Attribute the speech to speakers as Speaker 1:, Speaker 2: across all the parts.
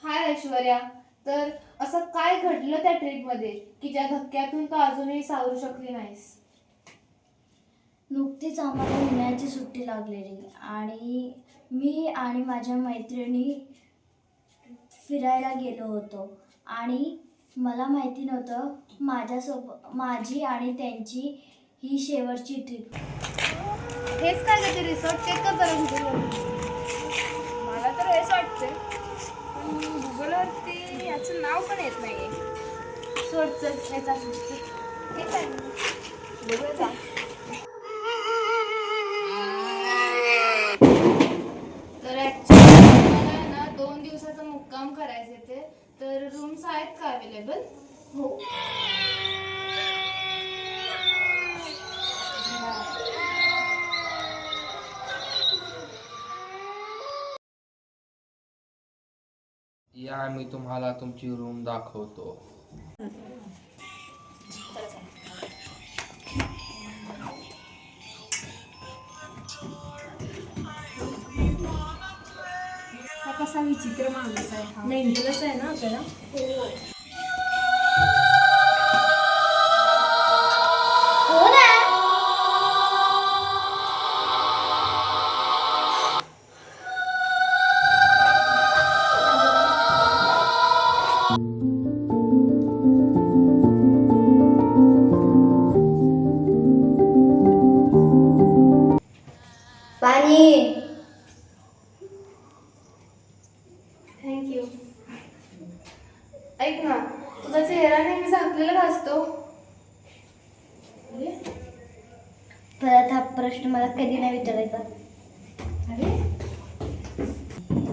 Speaker 1: हाय ऐश्वर्या. तर असं काय घडलं त्या ट्रिपमध्ये की ज्या धक्क्यातून तू अजूनही सावरू शकली नाहीस?
Speaker 2: नुकतीच आम्हाला उन्हाळ्याची सुट्टी लागलेली आणि मी आणि माझ्या मैत्रिणी फिरायला गेलो होतो आणि मला माहिती नव्हतं माझी आणि त्यांची ही शेवटची ट्रिप.
Speaker 1: हेच काय का ते रिसॉर्ट चेक कर बरं गुगलवर.
Speaker 3: मला तर हेच वाटतंय, पण गुगलवरती याचं नाव पण येत नाहीये.
Speaker 1: सोड चल याचा.
Speaker 3: ठीक आहे, बघूया जा.
Speaker 1: तर ॲक्च्युली मला आहे ना 2 दिवसाचा मुक्काम करायचे ते. तर रूम्स आहेत का अवेलेबल?
Speaker 2: हो.
Speaker 4: या मी तुम्हाला तुमची रूम दाखवतो.
Speaker 3: हा कसा विचित्र माणूस आहे हा.
Speaker 1: मेंटलच आहे ना आपल्याला.
Speaker 2: हो ना. पाणी.
Speaker 1: थँक्यू. ऐक ना, तुझा चेहरा नेहमी झाकलेला का असतो? अरे
Speaker 2: परत हा प्रश्न मला कधी नाही विचारायचा.
Speaker 1: अरे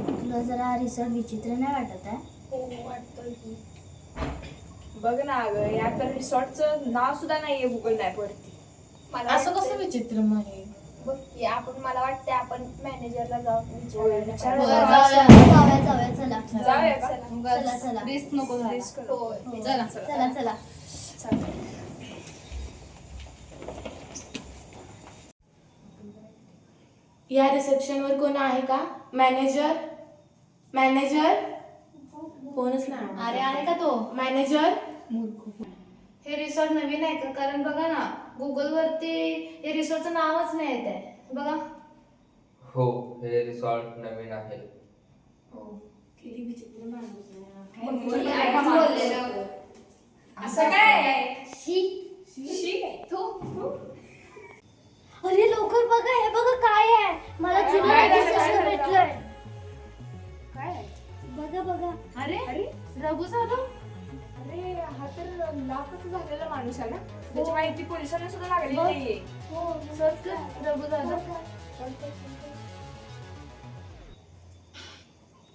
Speaker 2: तुला जरा रिसॉर्ट विचित्र नाही वाटत आहे?
Speaker 3: हो वाटतंय की. बघ ना अगं, या तर रिसॉर्टचं नाव सुद्धा नाहीये गुगल मॅपवरती. मला
Speaker 1: असं
Speaker 3: वाटतंय-
Speaker 1: कसं विचित्र म्हणे?
Speaker 3: बघ की, मला वाटते आपण मॅनेजरला जाऊन
Speaker 1: विचारूया.
Speaker 2: जाऊया चला.
Speaker 3: जाऊया का?
Speaker 2: चला, चला.
Speaker 1: रिस्क नको झाला.
Speaker 3: रिस्क नको.
Speaker 2: हो.
Speaker 1: चला.
Speaker 2: चला.
Speaker 3: चालेल.
Speaker 1: या रिसेप्शनवर कोण आहे का? मॅनेजर कोणच नाही.
Speaker 2: अरे आहे का तो?
Speaker 1: मॅनेजर. हे रिसॉर्ट नवीन आहे का? कारण बघा ना, गुगल वरती हे रिसॉर्टचं नावच नाही येत आहे बघा.
Speaker 4: हो, हे रिसॉर्ट नवीन आहे.
Speaker 1: किती विचित्र माणूस आहे.
Speaker 3: असं काय आहे?
Speaker 2: अरे लवकर बघा, हे बघा काय आहे. मला
Speaker 3: काय
Speaker 2: जुनं
Speaker 3: झालं,
Speaker 2: registration
Speaker 3: काय झालं?
Speaker 2: भेटलंय.
Speaker 3: काय आहे?
Speaker 2: बघा.
Speaker 1: अरे रघु जाधव.
Speaker 3: अरे हा तर लाखच झालेला माणूस आहे ना. त्याची माहिती पोलिसांना सुद्धा लागली नाहीये.
Speaker 2: हो.
Speaker 1: सर्च कर रघु जाधव.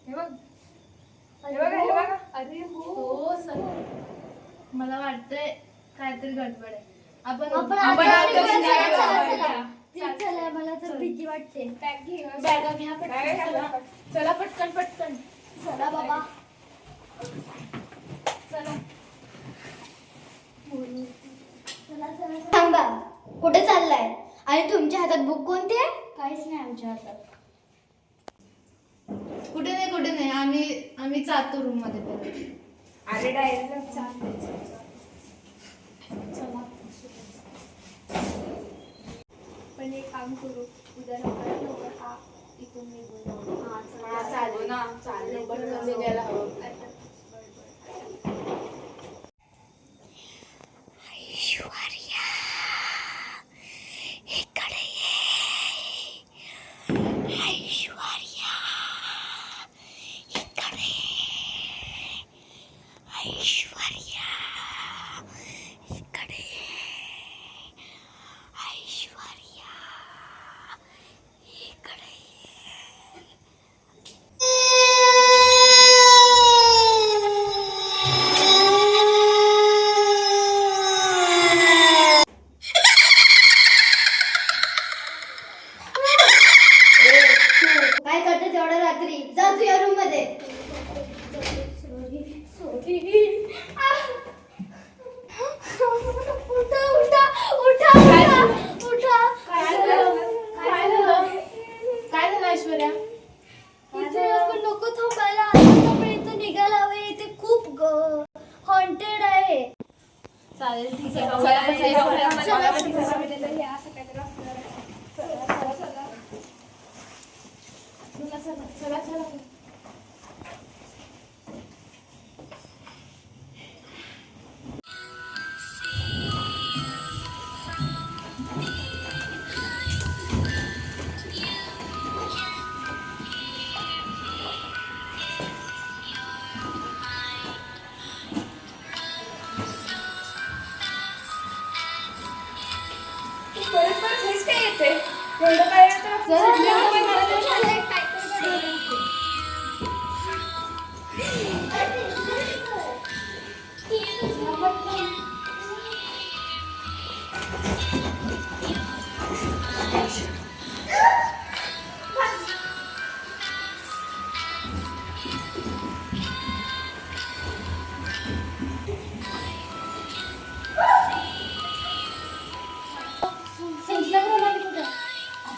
Speaker 3: हे बघ, हे बघा.
Speaker 2: अरे
Speaker 1: हो सर, मला वाटतंय काहीतरी गडबड आहे. आपण
Speaker 2: आपण चला, मला तर भीती वाटते.
Speaker 1: बॅगा घ्या पटकन. चला पटकन.
Speaker 2: चला बाबा.
Speaker 1: चला.
Speaker 2: थांबा, कुठे चाललाय? आणि तुमच्या हातात बुक कोणती आहे? काहीच नाही आमच्या हातात.
Speaker 1: कुठे नाही आम्ही जातो रूम मध्ये परत.
Speaker 3: अरे डायरेक्ट
Speaker 2: पण एक काम करू, उद्या लवकर हा इथून निघून.
Speaker 1: चालेल ना. लवकर म्हणजे द्यायला हवं.
Speaker 2: काय करते तेवढ्या रात्री? जा तू या रूम मध्ये. उठा.
Speaker 1: काय झालं ऐश्वर्या?
Speaker 2: इथे आपण नको थांबायला. आता पर्यंत
Speaker 1: चला चला चला.
Speaker 3: परत परत हेच काय येते एवढं काय येतं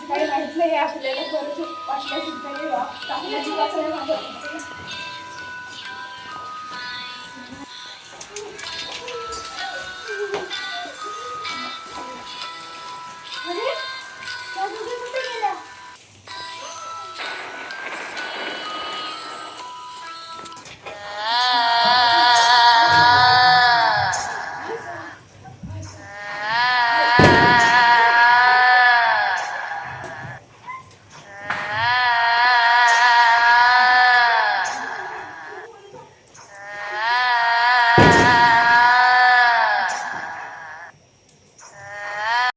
Speaker 3: काही माहित नाही आपल्याला परत वाटलं सुद्धा नाही आपल्या जीवाचं नाही माझं